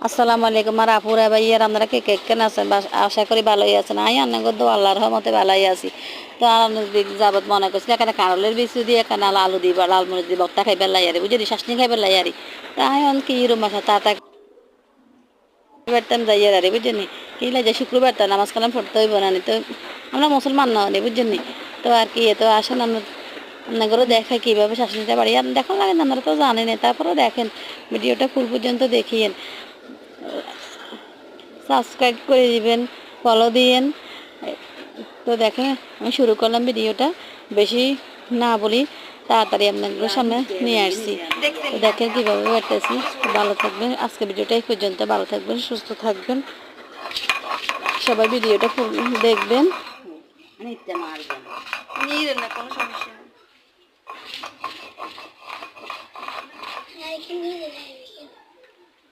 আসসালামু আলাইকুম আর আপুরা ভাইয়ার আমরা কে কেন আছেন আশা করি ভালোই আছেন আই আন্নাগর দো আল্লাহর রহমতে ভালোই আছি তো দিক যাবত মনে করছি এখানে কারলের বিচু দিয়ে এখানে আলু দিব লাল মরিচ দিয়ে বক্তা খাইবার লাইয়ারি বুঝলি শাসনি খাইবার লাইয়ারি তা আই অন কি রুম আসা তা শুক্রবারতাম যাইয়ার আরে বুঝলি কি লাগে শুক্রবারটা নামাজ কালাম পড়তে হইব না তো আমরা মুসলমান না হলে বুঝলি তো আর কি তো আসেন আমরা আপনাদেরও দেখায় কীভাবে শাসনিটা বাড়ি আর দেখুন লাগে না আপনারা তো জানেন তারপরেও দেখেন ভিডিওটা ফুল পর্যন্ত দেখিয়েন সাবস্ক্রাইব করে দিবেন ফলো দিয়েন তো দেখেন আমি শুরু করলাম ভিডিওটা বেশি না বলি তাড়াতাড়ি আপনাদের সামনে নিয়ে আসছি তো দেখেন কীভাবে বাড়তেছি ভালো থাকবেন আজকে ভিডিওটা এই পর্যন্ত ভালো থাকবেন সুস্থ থাকবেন সবাই ভিডিওটা দেখবেন কোনো সমস্যা নেই